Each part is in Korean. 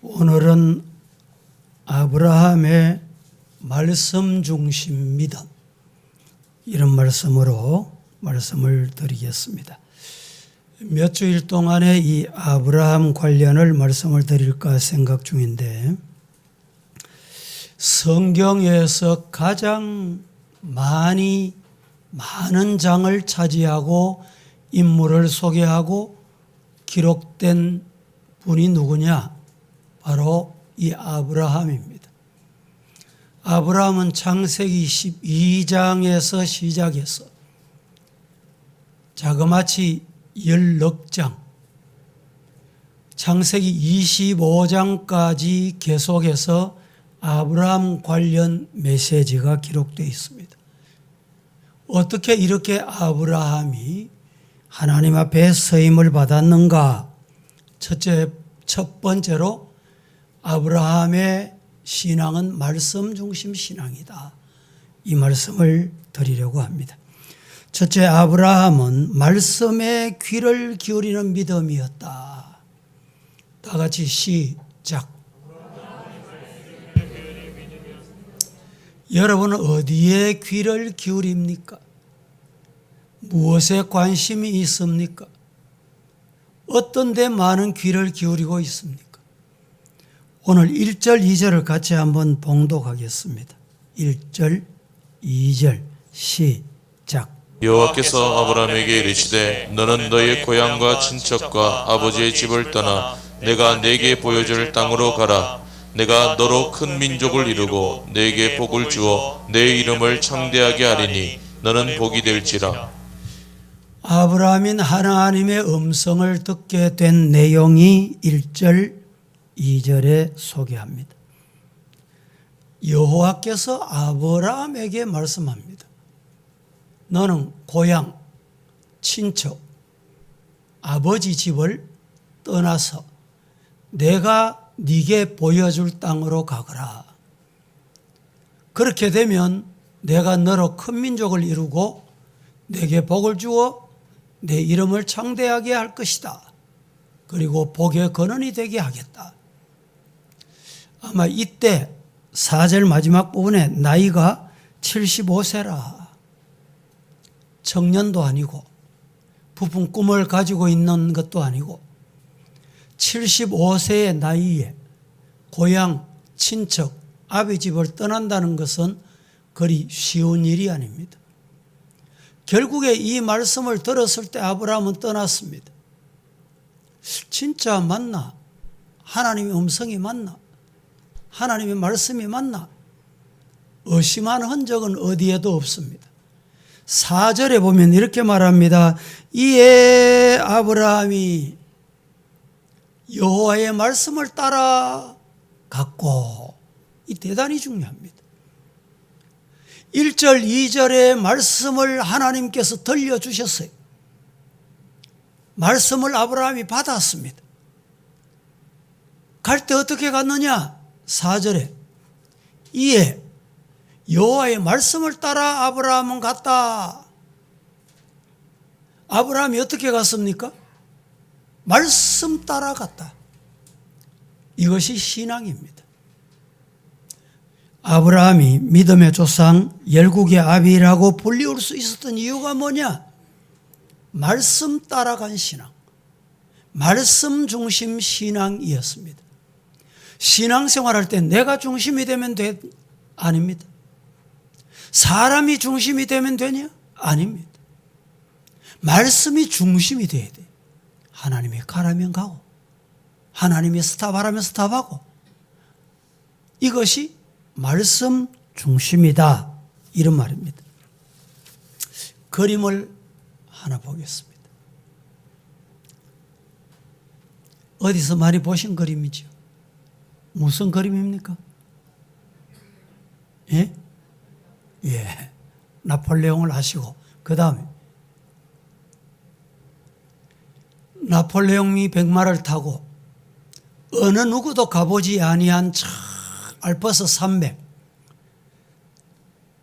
오늘은 아브라함의 말씀 중심 믿음, 이런 말씀으로 말씀을 드리겠습니다. 몇 주일 동안에 이 아브라함 관련을 말씀을 드릴까 생각 중인데, 성경에서 가장 많은 장을 차지하고 인물을 소개하고 기록된 분이 누구냐? 바로 이 아브라함입니다. 아브라함은 창세기 12장에서 시작해서 자그마치 16장, 창세기 25장까지 계속해서 아브라함 관련 메시지가 기록되어 있습니다. 어떻게 이렇게 아브라함이 하나님 앞에 서임을 받았는가? 첫 번째로 아브라함의 신앙은 말씀 중심 신앙이다, 이 말씀을 드리려고 합니다. 첫째, 아브라함은 말씀에 귀를 기울이는 믿음이었다. 다 같이 시작. 여러분은 어디에 귀를 기울입니까? 무엇에 관심이 있습니까? 어떤 데 많은 귀를 기울이고 있습니까? 오늘 1절, 2절을 같이 한번 봉독하겠습니다. 1절, 2절 시작. 여호와께서 아브라함에게 이르시되 너는 너의 고향과 친척과 아버지의 집을 떠나 내가 네게 보여줄 땅으로 가라. 내가 너로 큰 민족을 이루고 네게 복을 주어 내 이름을 창대하게 하리니 너는 복이 될지라. 아브라함인 하나님의 음성을 듣게 된 내용이 1절, 2절에 소개합니다. 여호와께서 아브라함에게 말씀합니다. 너는 고향, 친척, 아버지 집을 떠나서 내가 네게 보여줄 땅으로 가거라. 그렇게 되면 내가 너로 큰 민족을 이루고 네게 복을 주어 내 이름을 창대하게 할 것이다. 그리고 복의 근원이 되게 하겠다. 아마 이때 4절 마지막 부분에 나이가 75세라. 청년도 아니고 부푼 꿈을 가지고 있는 것도 아니고 75세의 나이에 고향, 친척, 아비 집을 떠난다는 것은 그리 쉬운 일이 아닙니다. 결국에 이 말씀을 들었을 때 아브라함은 떠났습니다. 진짜 맞나? 하나님의 음성이 맞나? 하나님의 말씀이 맞나? 의심하는 흔적은 어디에도 없습니다. 4절에 보면 이렇게 말합니다. 이에 아브라함이 여호와의 말씀을 따라 갔고, 이 대단히 중요합니다. 1절, 2절의 말씀을 하나님께서 들려주셨어요. 말씀을 아브라함이 받았습니다. 갈 때 어떻게 갔느냐? 4절에 이에 여호와의 말씀을 따라 아브라함은 갔다. 아브라함이 어떻게 갔습니까? 말씀 따라 갔다. 이것이 신앙입니다. 아브라함이 믿음의 조상, 열국의 아비라고 불리울 수 있었던 이유가 뭐냐? 말씀 따라간 신앙, 말씀 중심 신앙이었습니다. 신앙생활할 때 내가 중심이 되면 아닙니다. 사람이 중심이 되면 되냐? 아닙니다. 말씀이 중심이 돼야 돼. 하나님이 가라면 가고, 하나님이 스탑하라면 스탑하고, 이것이 말씀 중심이다, 이런 말입니다. 그림을 하나 보겠습니다. 어디서 많이 보신 그림이죠? 무슨 그림입니까? 예? 예. 나폴레옹을 하시고, 그 다음에 나폴레옹이 백마를 타고 어느 누구도 가보지 아니한 알프스 산맥,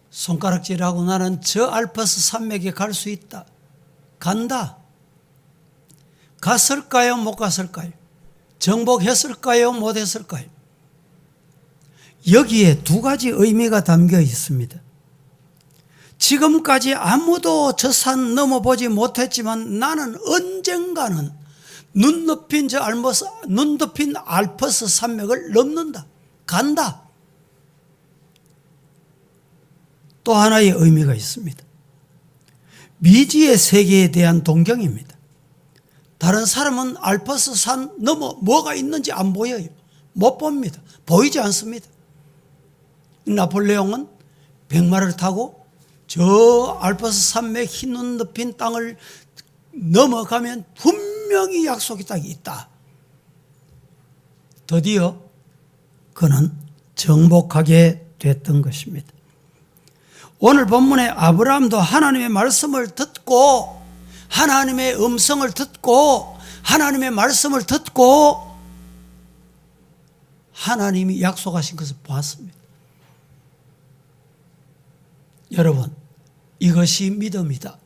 손가락질하고 나는 저 알프스 산맥에 갈 수 있다. 간다. 갔을까요? 못 갔을까요? 정복했을까요? 못했을까요? 여기에 두 가지 의미가 담겨 있습니다. 지금까지 아무도 저 산 넘어보지 못했지만 나는 언젠가는 눈 덮인 알프스 산맥을 넘는다. 간다. 또 하나의 의미가 있습니다. 미지의 세계에 대한 동경입니다. 다른 사람은 알프스 산 넘어 뭐가 있는지 안 보여요. 못 봅니다. 보이지 않습니다. 나폴레옹은 백마를 타고 저 알프스 산맥 흰 눈 덮인 땅을 넘어가면 분명히 약속이 딱 있다. 드디어 그는 정복하게 됐던 것입니다. 오늘 본문의 아브라함도 하나님의 말씀을 듣고 하나님의 음성을 듣고 하나님의 말씀을 듣고 하나님이 약속하신 것을 보았습니다. 여러분, 이것이 믿음이다.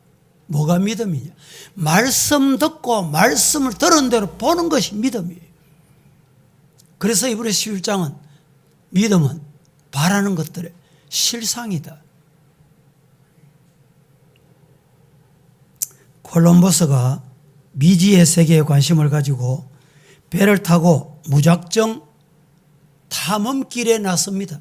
뭐가 믿음이냐? 말씀 듣고 말씀을 들은 대로 보는 것이 믿음이에요. 그래서 이번에 11장은 믿음은 바라는 것들의 실상이다. 콜럼버스가 미지의 세계에 관심을 가지고 배를 타고 무작정 탐험길에 나섭니다.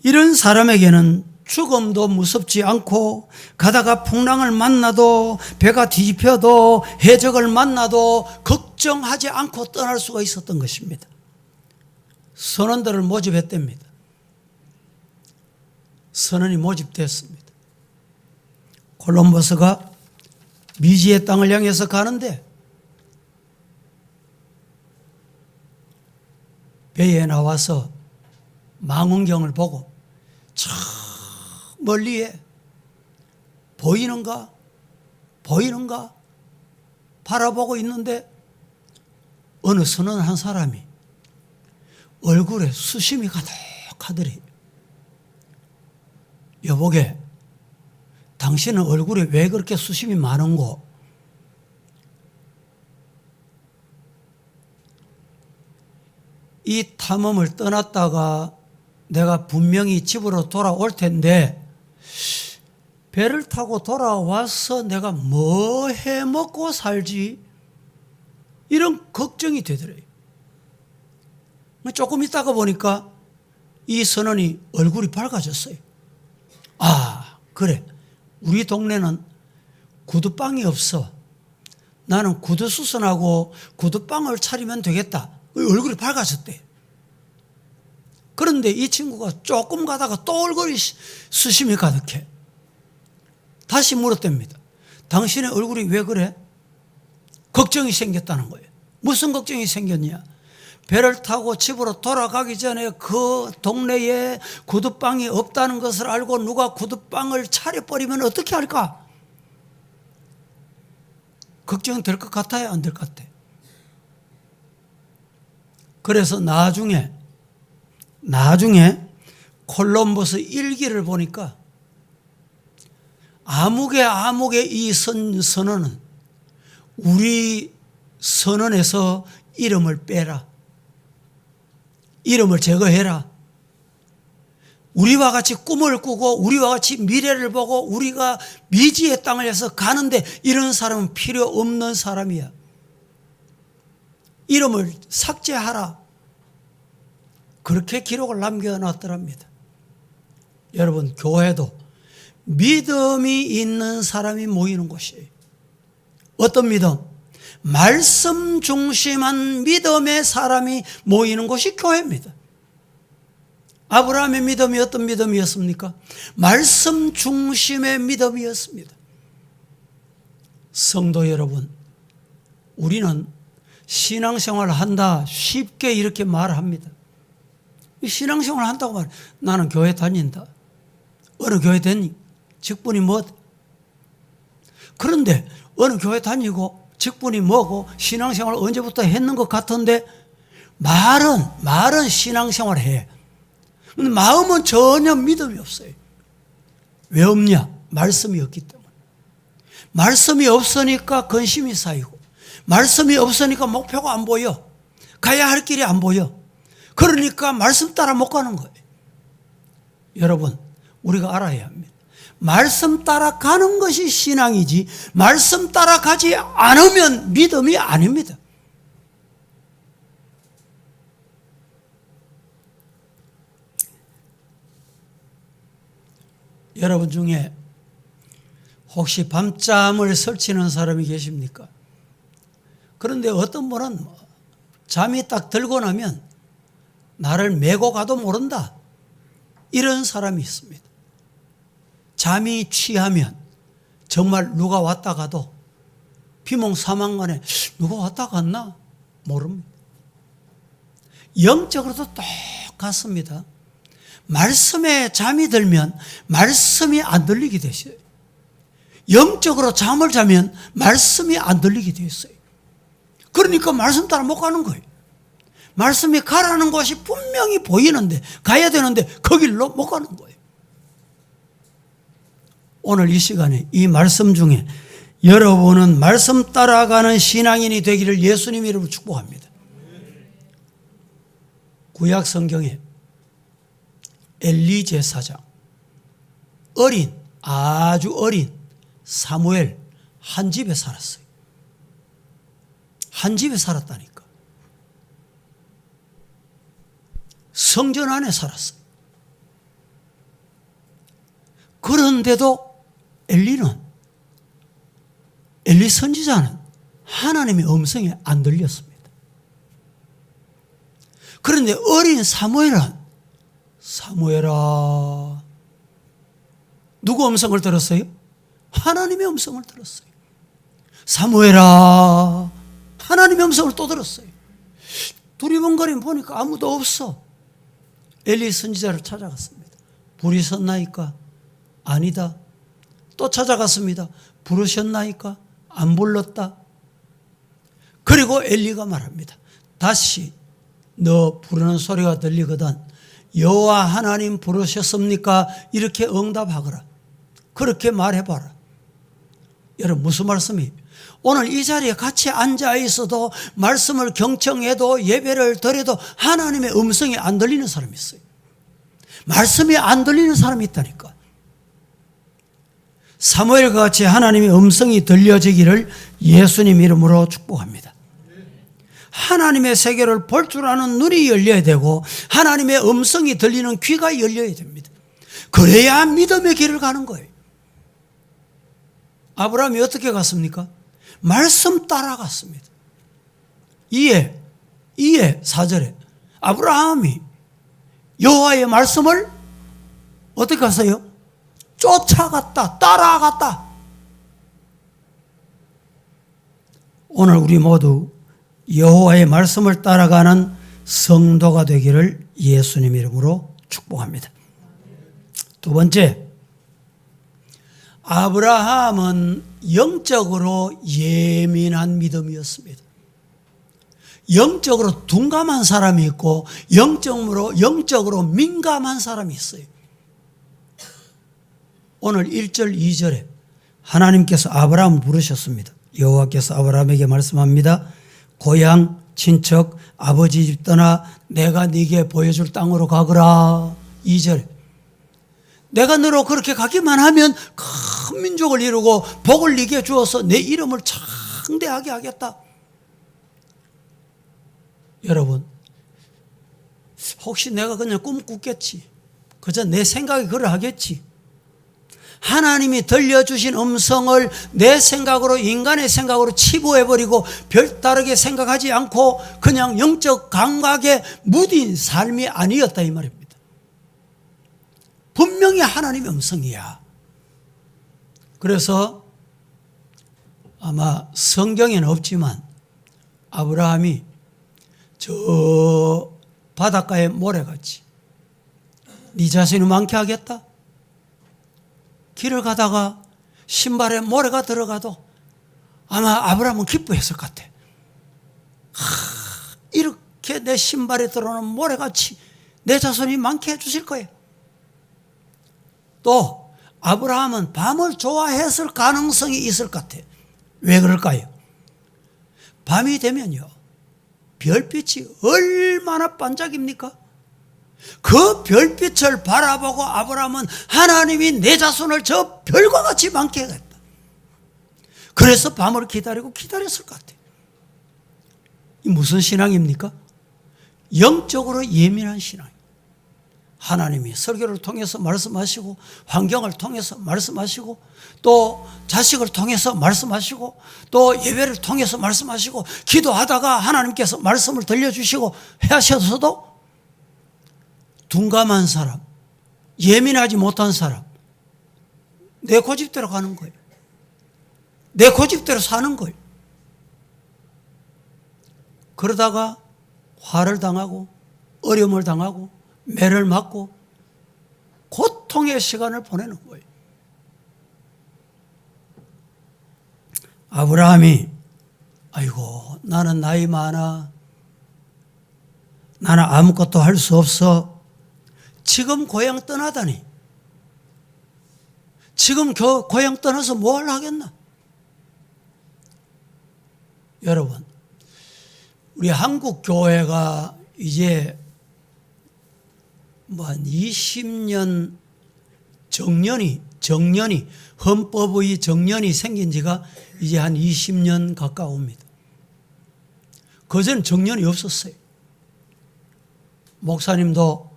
이런 사람에게는 죽음도 무섭지 않고 가다가 풍랑을 만나도 배가 뒤집혀도 해적을 만나도 걱정하지 않고 떠날 수가 있었던 것입니다. 선원들을 모집했답니다. 선원이 모집됐습니다. 콜럼버스가 미지의 땅을 향해서 가는데 배에 나와서 망원경을 보고 저 멀리에 보이는가 바라보고 있는데 어느 선원 한 사람이 얼굴에 수심이 가득하더래요. 여보게, 당신은 얼굴에 왜 그렇게 수심이 많은고? 이 탐험을 떠났다가 내가 분명히 집으로 돌아올 텐데 배를 타고 돌아와서 내가 뭐 해먹고 살지? 이런 걱정이 되더래요. 조금 있다가 보니까 이 선원이 얼굴이 밝아졌어요. 아, 그래. 우리 동네는 구두방이 없어. 나는 구두수선하고 구두방을 차리면 되겠다. 얼굴이 밝아졌대. 그런데 이 친구가 조금 가다가 또 얼굴이 수심이 가득해. 다시 물었답니다. 당신의 얼굴이 왜 그래? 걱정이 생겼다는 거예요. 무슨 걱정이 생겼냐? 배를 타고 집으로 돌아가기 전에 그 동네에 구두방이 없다는 것을 알고 누가 구두방을 차려버리면 어떻게 할까? 걱정될 것 같아요? 안 될 것 같아요? 그래서 나중에 콜럼버스 일기를 보니까 아무개 이 선언은 우리 선언에서 이름을 빼라. 이름을 제거해라. 우리와 같이 꿈을 꾸고 우리와 같이 미래를 보고 우리가 미지의 땅을 해서 가는데 이런 사람은 필요 없는 사람이야. 이름을 삭제하라. 그렇게 기록을 남겨놨더랍니다. 여러분, 교회도 믿음이 있는 사람이 모이는 곳이에요. 어떤 믿음? 말씀 중심한 믿음의 사람이 모이는 곳이 교회입니다. 아브라함의 믿음이 어떤 믿음이었습니까? 말씀 중심의 믿음이었습니다. 성도 여러분, 우리는 신앙생활을 한다 쉽게 이렇게 말합니다. 신앙생활을 한다고 말해. 나는 교회 다닌다. 어느 교회 다니? 직분이 뭐? 그런데 어느 교회 다니고 직분이 뭐고 신앙생활을 언제부터 했는 것 같은데 말은 신앙생활을 해. 근데 마음은 전혀 믿음이 없어요. 왜 없냐? 말씀이 없기 때문에. 말씀이 없으니까 근심이 쌓이고, 말씀이 없으니까 목표가 안 보여. 가야 할 길이 안 보여. 그러니까 말씀 따라 못 가는 거예요. 여러분, 우리가 알아야 합니다. 말씀 따라 가는 것이 신앙이지, 말씀 따라 가지 않으면 믿음이 아닙니다. 여러분 중에 혹시 밤잠을 설치는 사람이 계십니까? 그런데 어떤 분은 잠이 딱 들고 나면 나를 메고 가도 모른다, 이런 사람이 있습니다. 잠이 취하면 정말 누가 왔다 가도 비몽사몽간에 누가 왔다 갔나 모릅니다. 영적으로도 똑같습니다. 말씀에 잠이 들면 말씀이 안 들리게 되셔요. 영적으로 잠을 자면 말씀이 안 들리게 돼 있어요. 그러니까 말씀 따라 못 가는 거예요. 말씀이 가라는 곳이 분명히 보이는데, 가야 되는데 거길로 못 가는 거예요. 오늘 이 시간에 이 말씀 중에 여러분은 말씀 따라가는 신앙인이 되기를 예수님 이름으로 축복합니다. 구약 성경에 엘리 제사장, 아주 어린 사무엘 한 집에 살았어요. 한 집에 살았다니까. 성전 안에 살았어요. 그런데도 엘리 선지자는 하나님의 음성이 안 들렸습니다. 그런데 어린 사무엘아, 누구 음성을 들었어요? 하나님의 음성을 들었어요. 사무엘아, 하나님의 음성을 또 들었어요. 두리번거리면 보니까 아무도 없어. 엘리 선지자를 찾아갔습니다. 불이 섰나이까? 아니다. 또 찾아갔습니다. 부르셨나이까? 안 불렀다. 그리고 엘리가 말합니다. 다시 너 부르는 소리가 들리거든 여호와 하나님 부르셨습니까? 이렇게 응답하거라. 그렇게 말해봐라. 여러분, 무슨 말씀이에요? 오늘 이 자리에 같이 앉아 있어도, 말씀을 경청해도, 예배를 드려도 하나님의 음성이 안 들리는 사람이 있어요. 말씀이 안 들리는 사람이 있다니까. 사무엘과 같이 하나님의 음성이 들려지기를 예수님 이름으로 축복합니다. 하나님의 세계를 볼 줄 아는 눈이 열려야 되고, 하나님의 음성이 들리는 귀가 열려야 됩니다. 그래야 믿음의 길을 가는 거예요. 아브라함이 어떻게 갔습니까? 말씀 따라갔습니다. 2에 4절에 아브라함이 여호와의 말씀을 어떻게 했어요? 쫓아갔다, 따라갔다. 오늘 우리 모두 여호와의 말씀을 따라가는 성도가 되기를 예수님 이름으로 축복합니다. 두 번째, 아브라함은 영적으로 예민한 믿음이었습니다. 영적으로 둔감한 사람이 있고 영적으로 민감한 사람이 있어요. 오늘 1절 2절에 하나님께서 아브라함을 부르셨습니다. 여호와께서 아브라함에게 말씀합니다. 고향, 친척, 아버지 집 떠나 내가 네게 보여줄 땅으로 가거라. 2절에 내가 너로 그렇게 가기만 하면 큰 민족을 이루고 복을 네게 주어서 내 이름을 창대하게 하겠다. 여러분, 혹시 내가 그냥 꿈 꿨겠지, 그저 내 생각이 그러하겠지, 하나님이 들려주신 음성을 내 생각으로, 인간의 생각으로 치부해버리고 별다르게 생각하지 않고 그냥 영적 감각에 무딘 삶이 아니었다 이 말입니다. 분명히 하나님의 음성이야. 그래서 아마 성경에는 없지만 아브라함이 저 바닷가의 모래같이 네 자신이 많게 하겠다. 길을 가다가 신발에 모래가 들어가도 아마 아브라함은 기뻐했을 것 같아. 이렇게 내 신발에 들어오는 모래같이 내 자손이 많게 해주실 거예요. 또 아브라함은 밤을 좋아했을 가능성이 있을 것 같아요. 왜 그럴까요? 밤이 되면요, 별빛이 얼마나 반짝입니까? 그 별빛을 바라보고 아브라함은 하나님이 내 자손을 저 별과 같이 많게 하겠다. 그래서 밤을 기다렸을 것 같아요. 이 무슨 신앙입니까? 영적으로 예민한 신앙. 하나님이 설교를 통해서 말씀하시고, 환경을 통해서 말씀하시고, 또 자식을 통해서 말씀하시고, 또 예배를 통해서 말씀하시고, 기도하다가 하나님께서 말씀을 들려주시고 하셔서도 둔감한 사람, 예민하지 못한 사람, 내 고집대로 가는 거예요. 내 고집대로 사는 거예요. 그러다가 화를 당하고 어려움을 당하고 매를 맞고 고통의 시간을 보내는 거예요. 아브라함이 아이고 나는 나이 많아, 나는 아무것도 할 수 없어, 지금 고향 떠나다니, 지금 고향 떠나서 뭘 하겠나? 여러분, 우리 한국 교회가 이제 한 20년 정년이 헌법의 정년이 생긴 지가 이제 한 20년 가까웁니다. 그전 정년이 없었어요. 목사님도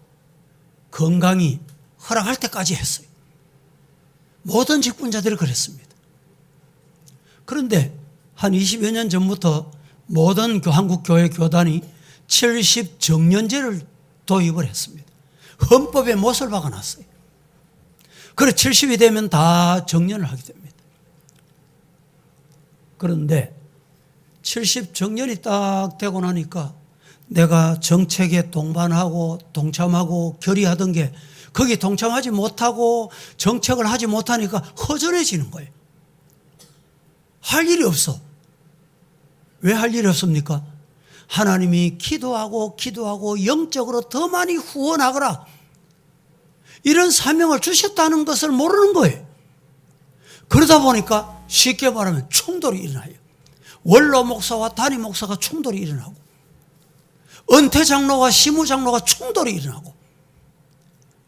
건강이 허락할 때까지 했어요. 모든 직분자들이 그랬습니다. 그런데 한 20여 년 전부터 모든 한국 교회 교단이 70정년제를 도입을 했습니다. 헌법에 못을 박아놨어요. 그래 70이 되면 다 정년을 하게 됩니다. 그런데 70정년이 딱 되고 나니까 내가 정책에 동반하고 동참하고 결의하던 게 거기 동참하지 못하고 정책을 하지 못하니까 허전해지는 거예요. 할 일이 없어. 왜 할 일이 없습니까? 하나님이 기도하고 영적으로 더 많이 후원하거라, 이런 사명을 주셨다는 것을 모르는 거예요. 그러다 보니까 쉽게 말하면 충돌이 일어나요. 원로 목사와 단임 목사가 충돌이 일어나고, 은퇴 장로와 시무 장로가 충돌이 일어나고,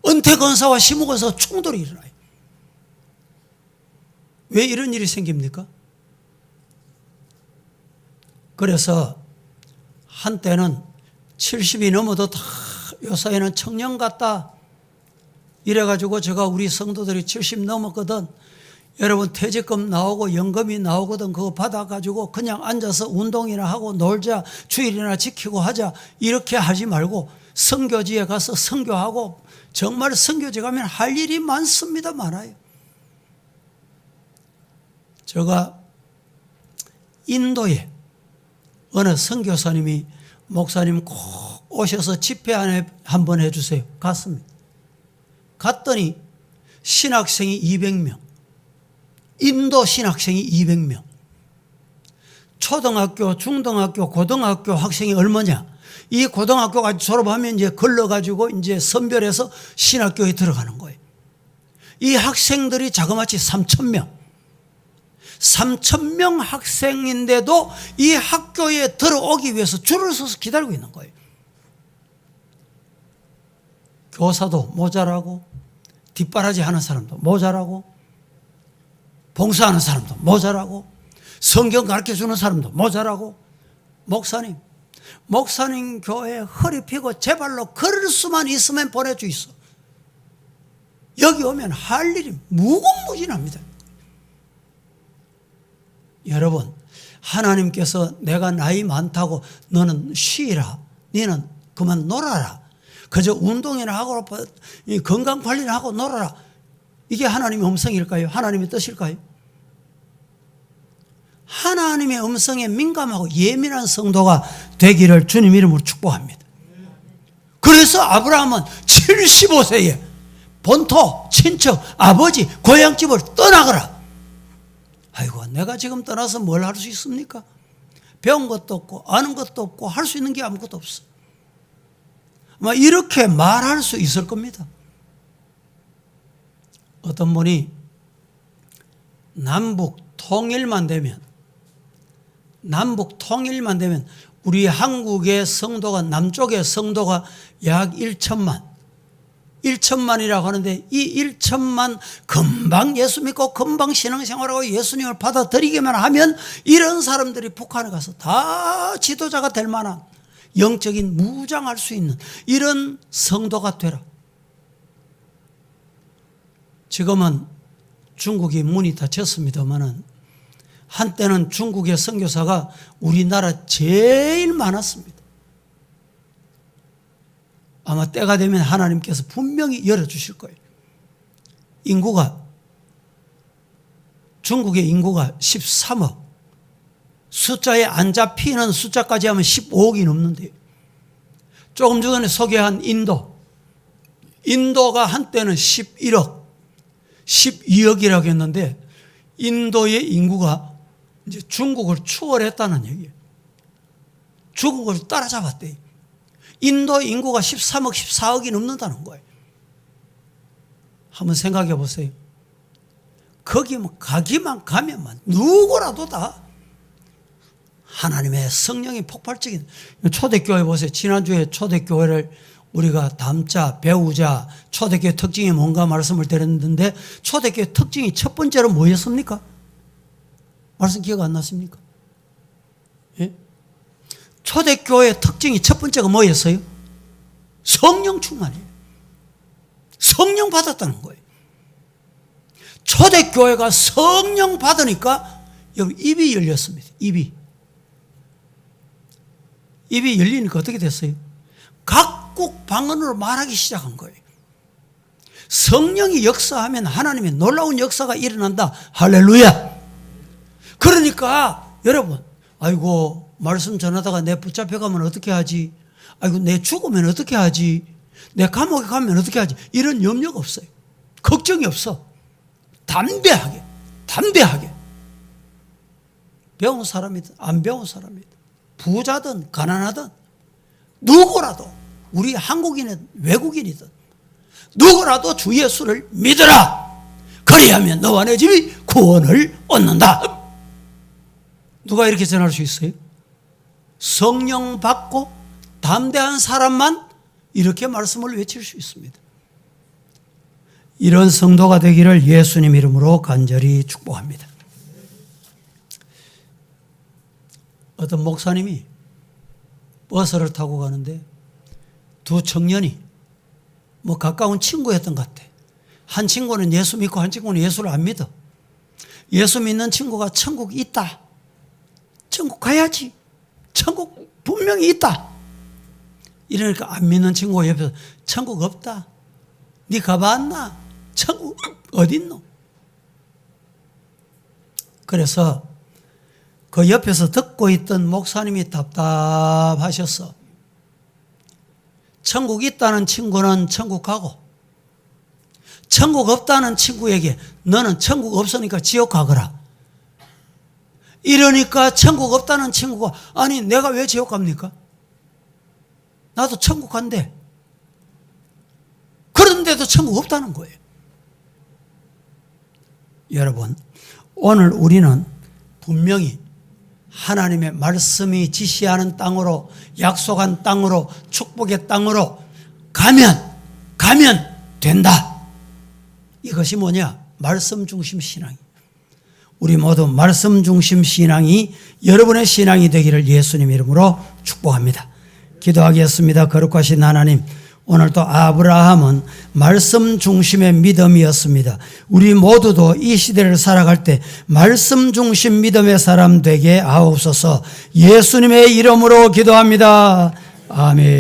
은퇴 권사와 시무 권사가 충돌이 일어나요. 왜 이런 일이 생깁니까? 그래서 한때는 70이 넘어도 다 요사이는 청년 같다 이래가지고 제가 우리 성도들이 70 넘었거든, 여러분 퇴직금 나오고 연금이 나오거든, 그거 받아가지고 그냥 앉아서 운동이나 하고 놀자, 주일이나 지키고 하자, 이렇게 하지 말고 선교지에 가서 선교하고, 정말 선교지 가면 할 일이 많습니다. 많아요. 제가 인도에 어느 선교사님이 목사님 꼭 오셔서 집회 안에 한번 해주세요. 갔습니다. 갔더니 신학생이 200명, 인도 신학생이 200명, 초등학교, 중등학교, 고등학교 학생이 얼마냐? 이 고등학교까지 졸업하면 이제 걸러가지고 이제 선별해서 신학교에 들어가는 거예요. 이 학생들이 자그마치 3,000명. 3,000명 학생인데도 이 학교에 들어오기 위해서 줄을 서서 기다리고 있는 거예요. 교사도 모자라고, 뒷바라지 하는 사람도 모자라고, 봉사하는 사람도 모자라고, 성경 가르쳐주는 사람도 모자라고, 목사님 교회 허리 펴고 제발로 걸을 수만 있으면 보내주이소. 여기 오면 할 일이 무궁무진합니다. 여러분, 하나님께서 내가 나이 많다고 너는 쉬라, 너는 그만 놀아라, 그저 운동이나 하고 건강관리나 하고 놀아라, 이게 하나님의 음성일까요? 하나님의 뜻일까요? 하나님의 음성에 민감하고 예민한 성도가 되기를 주님 이름으로 축복합니다. 그래서 아브라함은 75세에 본토, 친척, 아버지, 고향집을 떠나거라. 아이고, 내가 지금 떠나서 뭘 할 수 있습니까? 배운 것도 없고 아는 것도 없고 할 수 있는 게 아무것도 없어. 아마 이렇게 말할 수 있을 겁니다. 어떤 분이 남북 통일만 되면, 남북 통일만 되면 우리 한국의 성도가, 남쪽의 성도가 약 1천만이라고 하는데, 이 1천만 금방 예수 믿고 금방 신앙생활하고 예수님을 받아들이기만 하면 이런 사람들이 북한에 가서 다 지도자가 될 만한, 영적인 무장할 수 있는 이런 성도가 되라. 지금은 중국이 문이 닫혔습니다마는 한때는 중국의 선교사가 우리나라 제일 많았습니다. 아마 때가 되면 하나님께서 분명히 열어주실 거예요. 중국의 인구가 13억, 숫자에 안 잡히는 숫자까지 하면 15억이 넘는데요. 조금 전에 소개한 인도가 한때는 11억, 12억이라고 했는데, 인도의 인구가 이제 중국을 추월했다는 얘기예요. 중국을 따라잡았대요. 인도 인구가 13억, 14억이 넘는다는 거예요. 한번 생각해 보세요. 거기 가기만 가면만 누구라도 다 하나님의 성령이 폭발적인, 초대교회 보세요. 지난주에 초대교회를 우리가 담자, 배우자, 초대교회 특징이 뭔가 말씀을 드렸는데, 초대교회 특징이 첫 번째로 뭐였습니까? 말씀 기억 안 나십니까? 예? 초대교회의 특징이 첫 번째가 뭐였어요? 성령 충만이에요. 성령 받았다는 거예요. 초대교회가 성령 받으니까 여러분 입이 열렸습니다. 입이 열리니까 어떻게 됐어요? 각국 방언으로 말하기 시작한 거예요. 성령이 역사하면 하나님의 놀라운 역사가 일어난다. 할렐루야. 그러니까 여러분, 아이고 말씀 전하다가 내 붙잡혀가면 어떻게 하지? 아이고 내 죽으면 어떻게 하지? 내 감옥에 가면 어떻게 하지? 이런 염려가 없어요. 걱정이 없어. 담대하게 배운 사람이든 안 배운 사람이든 부자든 가난하든 누구라도, 우리 한국인이든 외국인이든 누구라도 주 예수를 믿으라. 그리하면 너와 내 집이 구원을 얻는다. 누가 이렇게 전할 수 있어요? 성령 받고 담대한 사람만 이렇게 말씀을 외칠 수 있습니다. 이런 성도가 되기를 예수님 이름으로 간절히 축복합니다. 어떤 목사님이 버스를 타고 가는데 두 청년이 가까운 친구였던 것 같아. 한 친구는 예수 믿고 한 친구는 예수를 안 믿어. 예수 믿는 친구가 천국 있다, 천국 가야지, 천국 분명히 있다 이러니까 안 믿는 친구가 옆에서 천국 없다, 니 가봤나? 천국 어딨노? 그래서 그 옆에서 듣고 있던 목사님이 답답하셨어. 천국 있다는 친구는 천국 가고, 천국 없다는 친구에게 너는 천국 없으니까 지옥 가거라. 이러니까 천국 없다는 친구가, 아니 내가 왜 지옥 갑니까? 나도 천국 간대. 그런데도 천국 없다는 거예요. 여러분, 오늘 우리는 분명히 하나님의 말씀이 지시하는 땅으로, 약속한 땅으로, 축복의 땅으로 가면 된다. 이것이 뭐냐? 말씀 중심 신앙이. 우리 모두 말씀 중심 신앙이 여러분의 신앙이 되기를 예수님 이름으로 축복합니다. 기도하겠습니다. 거룩하신 하나님, 오늘도 아브라함은 말씀 중심의 믿음이었습니다. 우리 모두도 이 시대를 살아갈 때 말씀 중심 믿음의 사람 되게 하옵소서. 예수님의 이름으로 기도합니다. 아멘.